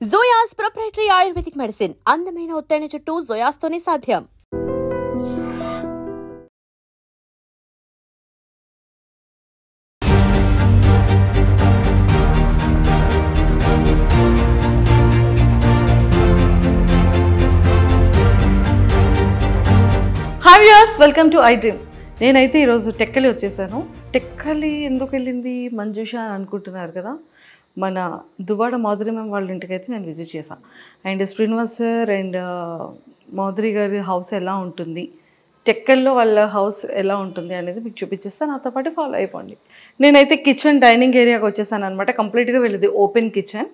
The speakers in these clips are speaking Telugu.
జోయాస్ ప్రొప్రైటరీ ఆయుర్వేదిక్ మెడిసిన్ అందమైన ఒత్తైన చుట్టూ జోయాస్ తోనే సాధ్యం. Hi viewers, welcome to I dream. నేనైతే ఈరోజు టెక్కలి వచ్చేసాను. టెక్కలి ఎందుకు వెళ్ళింది మంజుష అని అనుకుంటున్నారు కదా. మన దువ్వాడ మాధురి మ్యామ్ వాళ్ళ ఇంటికి అయితే నేను విజిట్ చేశాను. And Srinivas sir and Madhuri గారి హౌస్ ఎలా ఉంటుంది, టెక్కల్లో వాళ్ళ హౌస్ ఎలా ఉంటుంది అనేది మీకు చూపించేస్తాను. నాతో పాటు ఫాలో అయిపోండి. నేనైతే కిచెన్ డైనింగ్ ఏరియాకి వచ్చేసాను అనమాట. కంప్లీట్గా వెళ్ళేది ఓపెన్ కిచెన్.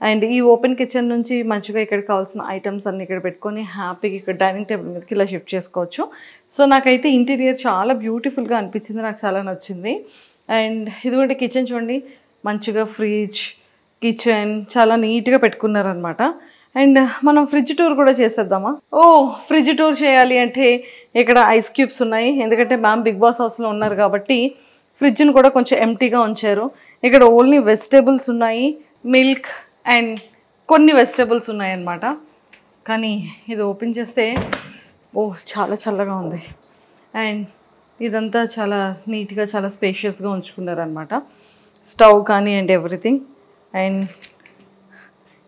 అండ్ ఈ ఓపెన్ కిచెన్ నుంచి మంచిగా ఇక్కడ కావాల్సిన ఐటమ్స్ అన్నీ ఇక్కడ పెట్టుకొని హ్యాపీగా ఇక్కడ డైనింగ్ టేబుల్ మీదకి ఇలా షిఫ్ట్ చేసుకోవచ్చు. సో నాకైతే ఇంటీరియర్ చాలా బ్యూటిఫుల్గా అనిపించింది, నాకు చాలా నచ్చింది. అండ్ ఇదిగోండి కిచెన్ చూడండి, మంచిగా ఫ్రిడ్జ్, కిచెన్ చాలా నీట్గా పెట్టుకున్నారనమాట. అండ్ మనం ఫ్రిడ్జ్ టూర్ కూడా చేసేద్దామా? ఫ్రిడ్జ్ టూర్ చేయాలి అంటే ఇక్కడ ఐస్ క్యూబ్స్ ఉన్నాయి. ఎందుకంటే మ్యామ్ బిగ్ బాస్ హౌస్లో ఉన్నారు కాబట్టి ఫ్రిడ్జ్ని కూడా కొంచెం ఎంటీగా ఉంచారు. ఇక్కడ ఓన్లీ వెజిటేబుల్స్ ఉన్నాయి, మిల్క్ అండ్ కొన్ని వెజిటేబుల్స్ ఉన్నాయన్నమాట. కానీ ఇది ఓపెన్ చేస్తే చాలా చల్లగా ఉంది. అండ్ ఇదంతా చాలా నీట్గా చాలా స్పేషియస్గా ఉంచుకున్నారనమాట. స్టవ్ కానీ అండ్ ఎవ్రీథింగ్. అండ్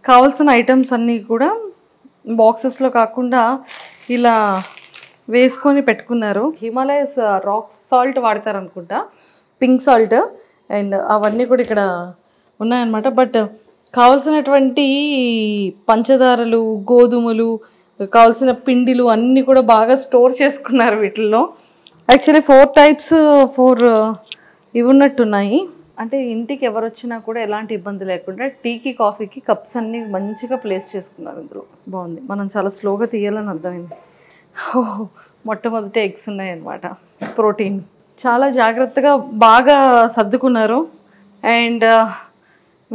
కావాల్సిన ఐటమ్స్ అన్నీ కూడా బాక్సెస్లో కాకుండా ఇలా వేసుకొని పెట్టుకున్నారు. హిమాలయస్ రాక్ సాల్ట్ వాడతారనుకుంటా, పింక్ సాల్ట్. అండ్ అవన్నీ కూడా ఇక్కడ ఉన్నాయన్నమాట. బట్ కావలసినటువంటి పంచదారలు, గోధుమలు, కావాల్సిన పిండిలు అన్నీ కూడా బాగా స్టోర్ చేసుకున్నారు వీటిల్లో. యాక్చువల్లీ 4 టైప్స్ ఇవి ఉన్నట్టున్నాయి. అంటే ఇంటికి ఎవరు వచ్చినా కూడా ఎలాంటి ఇబ్బంది లేకుండా టీకి కాఫీకి కప్స్ అన్నీ మంచిగా ప్లేస్ చేసుకున్నారు ఇందులో. బాగుంది. మనం చాలా స్లోగా తీయాలని అర్థమైంది. మొట్టమొదటి ఎగ్స్ ఉన్నాయన్నమాట, ప్రోటీన్. చాలా జాగ్రత్తగా బాగా సర్దుకున్నారు. అండ్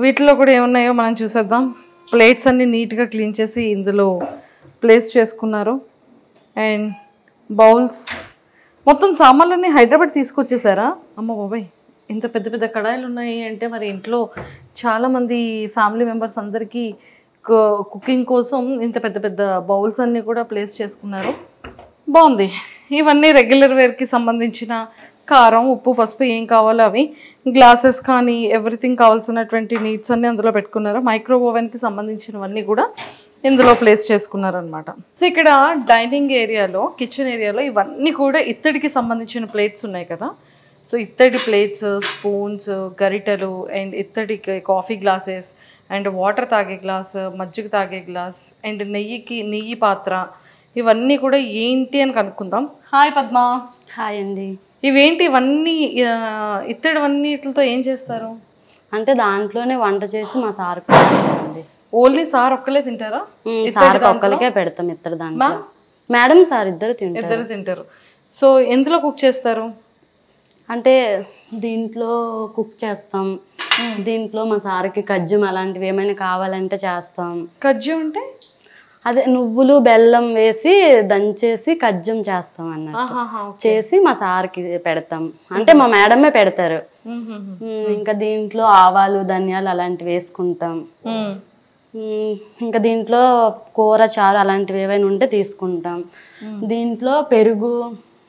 వీటిలో కూడా ఏమున్నాయో మనం చూసేద్దాం. ప్లేట్స్ అన్నీ నీట్గా క్లీన్ చేసి ఇందులో ప్లేస్ చేసుకున్నారు. అండ్ బౌల్స్, మొత్తం సామాన్లన్నీ హైదరాబాద్ తీసుకొచ్చేసారా? అమ్మ బాబాయ్, ఇంత పెద్ద పెద్ద కడాయిలు ఉన్నాయి అంటే మరి ఇంట్లో చాలామంది ఫ్యామిలీ మెంబర్స్ అందరికీ కుకింగ్ కోసం ఇంత పెద్ద పెద్ద బౌల్స్ అన్నీ కూడా ప్లేస్ చేసుకున్నారు. బాగుంది. ఇవన్నీ రెగ్యులర్ వేర్కి సంబంధించిన కారం, ఉప్పు, పసుపు ఏం కావాలో అవి, గ్లాసెస్ కానీ ఎవ్రీథింగ్ కావాల్సినటువంటి నీడ్స్ అన్నీ అందులో పెట్టుకున్నారు. మైక్రో ఓవెన్కి సంబంధించినవన్నీ కూడా ఇందులో ప్లేస్ చేసుకున్నారనమాట. సో ఇక్కడ డైనింగ్ ఏరియాలో, కిచెన్ ఏరియాలో ఇవన్నీ కూడా ఇత్తడికి సంబంధించిన ప్లేట్స్ ఉన్నాయి కదా. సో ఇత్తడి ప్లేట్స్, స్పూన్స్, గరిటెలు అండ్ ఇత్తడి కాఫీ గ్లాసెస్ అండ్ వాటర్ తాగే గ్లాస్, మజ్జిగ తాగే గ్లాస్ అండ్ నెయ్యి పాత్ర, ఇవన్నీ కూడా ఏంటి అని కనుక్కుందాం. హాయ్ పద్మ. హాయ్ అండి. ఇవేంటి ఇవన్నీ? ఇత్తడివన్నిటితో ఏం చేస్తారు? అంటే దాంట్లోనే వంట చేసి మా సార్ అండి. ఓన్లీ సార్ ఒక్కలే తింటారా? సార్ ఒక్కరికే పెడతాం ఇత్తడి దాంట్లో. మేడం సార్ ఇద్దరు తింటారు. సో ఎందులో కుక్ చేస్తారు? అంటే దీంట్లో కుక్ చేస్తాం. దీంట్లో మా సార్కి కజ్జం అలాంటివి ఏమైనా కావాలంటే చేస్తాం. కజ్జం అంటే అదే నువ్వులు బెల్లం వేసి దంచేసి కజ్జం చేస్తాం అన్నట్టు. చేసి మా సార్కి పెడతాం. అంటే మా మేడమే పెడతారు. ఇంకా దీంట్లో ఆవాలు, ధనియాలు అలాంటివి వేసుకుంటాం. ఇంకా దీంట్లో కూర, చారు అలాంటివి ఏవైనా ఉంటే తీసుకుంటాం. దీంట్లో పెరుగు,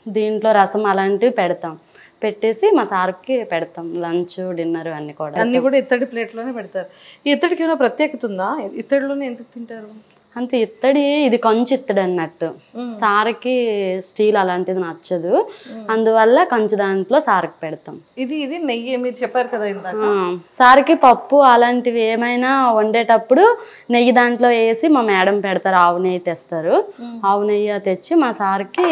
దీంట్లో రసం అలాంటివి పెడతాం. పెట్టేసి మా సార్కి పెడతాం. లంచ్, డిన్నర్ అన్నీ కూడా ఇత్తడి ప్లేట్లోనే పెడతారు. ఈ ఇత్తడికి ఏమైనా ప్రత్యేకత ఉందా? ఇత్తడిలోనే ఎందుకు తింటారు? అంతే, ఇత్తడి ఇది కంచు ఇత్తడి అన్నట్టు. సార్కి స్టీల్ అలాంటిది నచ్చదు, అందువల్ల కంచు దాంట్లో సార్కి పెడతాం. ఇది నెయ్యి మీరు చెప్పారు కదా ఇందాక. సార్కి పప్పు అలాంటివి ఏమైనా వండేటప్పుడు నెయ్యి దాంట్లో వేసి మా మేడం పెడతారు. ఆవు నెయ్యి తెస్తారు. ఆవు నెయ్యి తెచ్చి మా సార్కి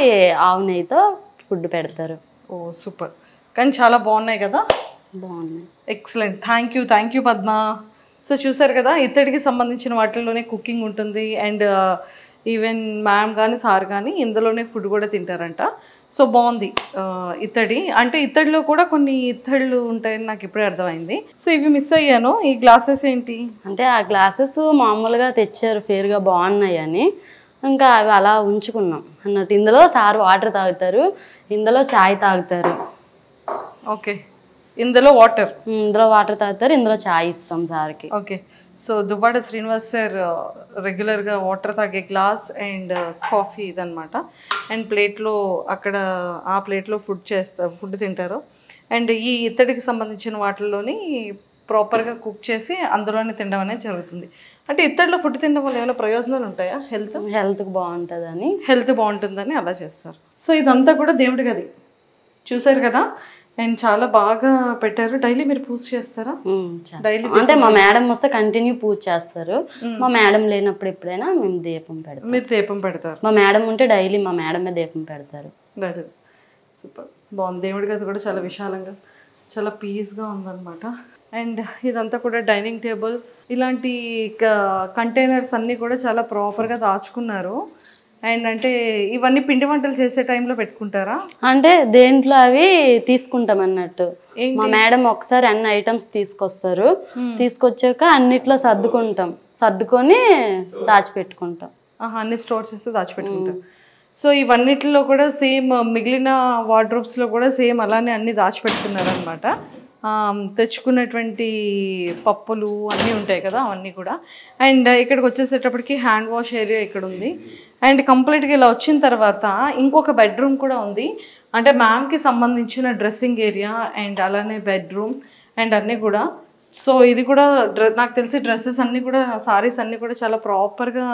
ఆవు నెయ్యితో ఫుడ్ పెడతారు. సూపర్. కానీ చాలా బాగున్నాయి కదా. బాగున్నాయి. Excellent. Thank you Padma. So చూసారు కదా, ఇత్తడికి సంబంధించిన వాటిల్లోనే కుకింగ్ ఉంటుంది. అండ్ ఈవెన్ మ్యామ్ కానీ సార్ కానీ ఇందులోనే ఫుడ్ కూడా తింటారంట. సో బాగుంది. ఇత్తడి అంటే ఇత్తడిలో కూడా కొన్ని ఇత్తళ్ళు ఉంటాయని నాకు ఇప్పుడే అర్థమైంది. సో ఇవి మిస్ అయ్యాను. ఈ గ్లాసెస్ ఏంటి అంటే ఆ గ్లాసెస్ మామూలుగా తెచ్చారు, ఫేర్గా బాగున్నాయి అని. ఇంకా అవి అలా ఉంచుకున్నాం అన్నట్టు. ఇందులో సార్ వాటర్ తాగుతారు, ఇందులో చాయ్ తాగుతారు. ఓకే. ఇందులో వాటర్ తాగుతారు, ఇందులో చాయ్ ఇస్తాం సార్కి. Okay. So Duvvada Srinivas sir రెగ్యులర్గా వాటర్ తాగే గ్లాస్ అండ్ కాఫీ ఇదనమాట. అండ్ ప్లేట్లో అక్కడ ఆ ప్లేట్లో ఫుడ్ తింటారు. అండ్ ఈ ఇత్తడికి సంబంధించిన వాటిల్లోని ప్రాపర్గా కుక్ చేసి అందులోనే తినడం అనేది జరుగుతుంది. అంటే ఇత్తడిలో ఫుడ్ తినడం వల్ల ఏమైనా ప్రయోజనాలు ఉంటాయా? హెల్త్కి బాగుంటుందని, హెల్త్ బాగుంటుందని అలా చేస్తారు. సో ఇదంతా కూడా దేవుడి గది చూసారు కదా. అండ్ చాలా బాగా పెట్టారు. డైలీ మీరు పూజ చేస్తారా? డైలీ అంటే మా మేడం వస్తే కంటిన్యూ పూజ చేస్తారు. మా మేడం లేనప్పుడు ఎప్పుడైనా మేము దీపం పెడతాం. మీరు దీపం పెడతారు? మా మేడం ఉంటే డైలీ మా మేడమే దీపం పెడతారు. సూపర్ బాగుంది. దేవుడి గది కూడా చాలా విశాలంగా చాలా పీస్గా ఉందన్నమాట. అండ్ ఇదంతా కూడా డైనింగ్ టేబుల్, ఇలాంటి కంటైనర్స్ అన్నీ కూడా చాలా ప్రాపర్గా దాచుకున్నారు. అండ్ అంటే ఇవన్నీ పిండి వంటలు చేసే టైంలో పెట్టుకుంటారా? అంటే దేంట్లో అవి తీసుకుంటాం అన్నట్టు. మా మేడం ఒకసారి అన్ని ఐటమ్స్ తీసుకొస్తారు. తీసుకొచ్చాక అన్నిట్లో సర్దుకొని దాచిపెట్టుకుంటాం. అన్ని స్టోర్ చేస్తే దాచిపెట్టుకుంటాం. సో ఇవన్నిటిలో కూడా సేమ్ మిగిలిన వార్డ్రోబ్స్లో కూడా సేమ్ అలానే అన్ని దాచిపెట్టుకున్నారు అనమాట. తెచ్చుకున్నటువంటి పప్పులు అన్నీ ఉంటాయి కదా, అవన్నీ కూడా. అండ్ ఇక్కడికి వచ్చేసేటప్పటికి హ్యాండ్ వాష్ ఏరియా ఇక్కడ ఉంది. అండ్ కంప్లీట్గా ఇలా వచ్చిన తర్వాత ఇంకొక బెడ్రూమ్ కూడా ఉంది. అంటే మ్యామ్కి సంబంధించిన డ్రెస్సింగ్ ఏరియా అండ్ అలానే బెడ్రూమ్ అండ్ అన్నీ కూడా. సో ఇది కూడా నాకు తెలిసి డ్రెస్సెస్ అన్నీ కూడా, సారీస్ అన్నీ కూడా చాలా ప్రాపర్గా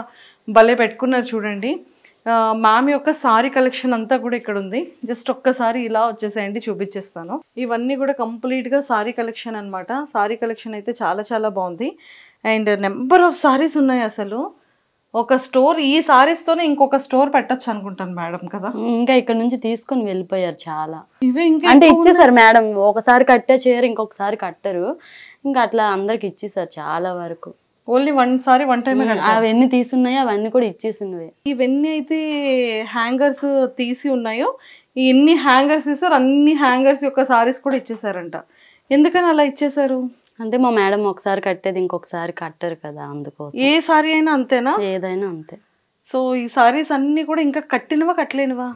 భలే పెట్టుకున్నారు చూడండి. మ్యామ్ యొక్క సారీ కలెక్షన్ అంతా కూడా ఇక్కడ ఉంది. జస్ట్ ఒక్కసారి ఇలా వచ్చేసేయండి, చూపించేస్తాను. ఇవన్నీ కూడా కంప్లీట్గా సారీ కలెక్షన్ అనమాట. సారీ కలెక్షన్ అయితే చాలా చాలా బాగుంది. అండ్ నెంబర్ ఆఫ్ సారీస్ ఉన్నాయి. అసలు ఒక స్టోర్, ఈ సారీస్తోనే ఇంకొక స్టోర్ పెట్టచ్చు అనుకుంటాను మేడం కదా. ఇంకా ఇక్కడ నుంచి తీసుకొని వెళ్ళిపోయారు చాలా. ఇవే ఇంకా అంటే ఇచ్చేసారు మేడం. ఒకసారి కట్టే చీర ఇంకొకసారి కట్టరు. ఇంకా అట్లా అందరికి ఇచ్చేసారు చాలా వరకు. ఓన్లీ వన్ టైం అవన్నీ తీసున్నాయో అవన్నీ కూడా ఇచ్చేసినవి. ఇవన్నీ అయితే హ్యాంగర్స్ తీసి ఉన్నాయో, ఎన్ని హ్యాంగర్స్ ఇస్తారు అన్ని హ్యాంగర్స్ యొక్క సారీస్ కూడా ఇచ్చేసారంట. ఎందుకని అలా ఇచ్చేసారు? అంటే మా మేడం ఒకసారి కట్టేది ఇంకొకసారి కట్టరు కదా, అందుకోసం. ఏ సారీ అయినా అంతేనా? ఏదైనా అంతే. సో ఈ సారీస్ అన్ని కూడా ఇంకా కట్టినవా కట్టలేనివా?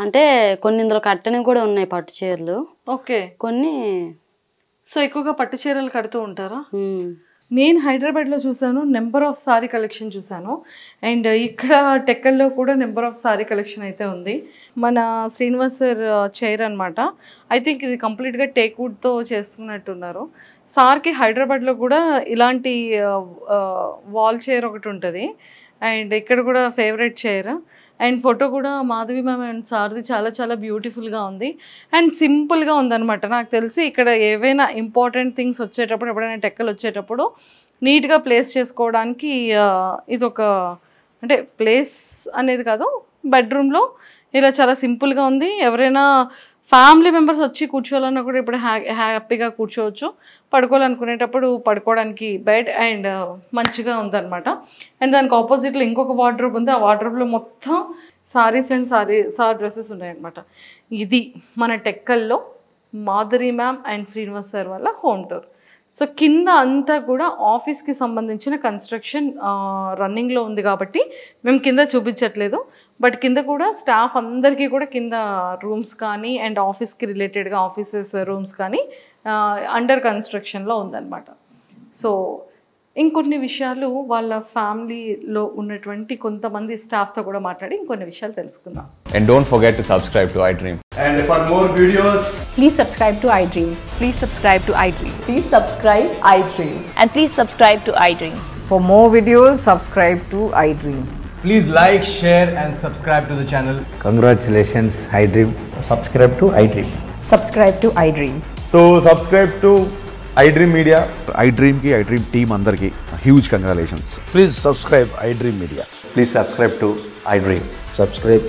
అంటే కొన్ని ఇందులో కట్టనివి కూడా ఉన్నాయి, పట్టు చీరలు. ఓకే. కొన్ని. సో ఎక్కువగా పట్టు చీరలు కడుతూ ఉంటారా? నేను హైదరాబాద్లో చూసాను, నెంబర్ ఆఫ్ సారీ కలెక్షన్ చూసాను. అండ్ ఇక్కడ టెక్కల్లో కూడా నెంబర్ ఆఫ్ సారీ కలెక్షన్ అయితే ఉంది. మన శ్రీనివాస్ సార్ చైర్ అనమాట. ఐ థింక్ ఇది కంప్లీట్గా టేక్ వుడ్తో చేస్తున్నట్టున్నారు. సార్కి హైదరాబాద్లో కూడా ఇలాంటి వాల్ చైర్ ఒకటి ఉంటుంది. అండ్ ఇక్కడ కూడా ఫేవరెట్ చైర్. అండ్ ఫోటో కూడా మాధవి మ్యామ్ అండ్ సార్ది చాలా చాలా బ్యూటిఫుల్గా ఉంది. అండ్ సింపుల్గా ఉందన్నమాట. నాకు తెలిసి ఇక్కడ ఏవైనా ఇంపార్టెంట్ థింగ్స్ వచ్చేటప్పుడు, ఎప్పుడైనా టెక్కలు వచ్చేటప్పుడు నీట్గా ప్లేస్ చేసుకోవడానికి ఇదొక, అంటే ప్లేస్ అనేది కాదు, బెడ్రూమ్లో ఇలా చాలా సింపుల్గా ఉంది. ఎవరైనా ఫ్యామిలీ మెంబర్స్ వచ్చి కూర్చోవాలన్నా కూడా ఇప్పుడు హ్యాపీగా కూర్చోవచ్చు. పడుకోవాలనుకునేటప్పుడు పడుకోవడానికి బెడ్ అండ్ మంచిగా ఉందన్నమాట. అండ్ దానికి ఆపోజిట్లో ఇంకొక వార్డ్రోబ్ ఉంది. ఆ వార్డ్రోబ్లో మొత్తం సారీస్ అండ్ సార్ డ్రెస్సెస్ ఉన్నాయన్నమాట. ఇది మన టెక్కల్లో Madhuri ma'am and Srinivas sir వాళ్ళ హోమ్ టూర్. సో కింద అంతా కూడా ఆఫీస్కి సంబంధించిన కన్స్ట్రక్షన్ రన్నింగ్లో ఉంది కాబట్టి మేము కింద చూపించట్లేదు. బట్ కింద కూడా స్టాఫ్ అందరికీ కూడా కింద రూమ్స్ కానీ అండ్ ఆఫీస్కి రిలేటెడ్గా ఆఫీసెస్ రూమ్స్ కానీ అండర్ కన్స్ట్రక్షన్లో ఉందన్నమాట. సో ఇంకొన్ని విషయాలు వాళ్ళ ఫ్యామిలీలో ఉన్నటువంటి కొంతమంది స్టాఫ్తో కూడా మాట్లాడి ఇంకొన్ని విషయాలు తెలుసుకుందాం. And don't forget to subscribe to iDream. And for more videos, please subscribe to iDream. Please subscribe to iDream. Please subscribe iDream. And please subscribe to iDream. For more videos, subscribe to iDream. please like, share and subscribe to the channel. Congratulations, iDream. Subscribe to iDream. Subscribe to iDream. So subscribe to iDream Media. iDream team andarki huge congratulations. Please subscribe iDream Media. Please subscribe to iDream. Subscribe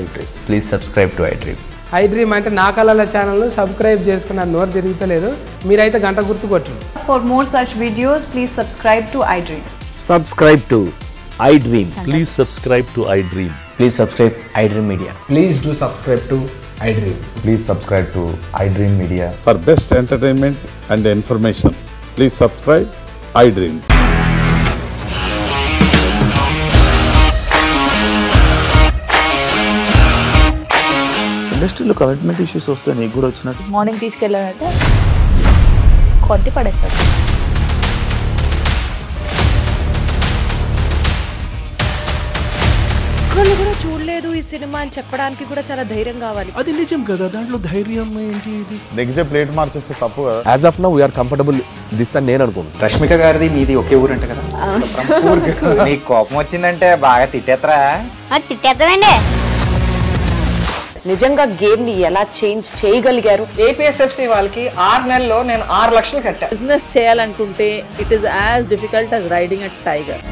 iDream. Please subscribe to iDream. iDream అంటే నా కళల ఛానల్ను సబ్స్క్రైబ్ చేసుకున్న నోరు తిరుగుతలేదు, మీరైతే గంట గుర్తు కొట్టండి. For more such videos, please subscribe to iDream. Subscribe to iDream. Please subscribe to iDream. Please subscribe iDream Media. Please do subscribe to iDream. Please subscribe to iDream Media. For best entertainment and information, please subscribe iDream. ఇండస్ట్రీలో కమిట్మెంట్ ఇష్యూస్ వస్తే నీకు కూడా వచ్చినట్టు మార్నింగ్ తీసుకెళ్ళాలంటే కొట్టి పడేస్తాడు. ఒక్కరు కూడా చూడలేదు ఈ సినిమా అని చెప్పడానికి కూడా చాలా ధైర్యం కావాలి. అది నిజం కదా, దాంట్లో ధైర్యం ఏంటి? ఇది నెక్స్ట్ డే ప్లేట్ మార్చేస్తే తప్పు కదా. As of now we are comfortable this అని నేను అనుకుంటున్నాను. రష్మిక గారిది మీది ఒకే ఊరు అంట కదా. నీకు కోపం వచ్చిందంటే బాగా తిట్టేత్తరా? తిట్టేద్దామండి. నిజంగా గేమ్ ని ఎలా చేంజ్ చేయగలిగారు? ఏపీఎస్ఎఫ్సి వాళ్ళకి 6 నెలల్లో నేను 6 లక్షలు కట్టా. బిజినెస్ చేయాలనుకుంటే it is as difficult as riding a tiger.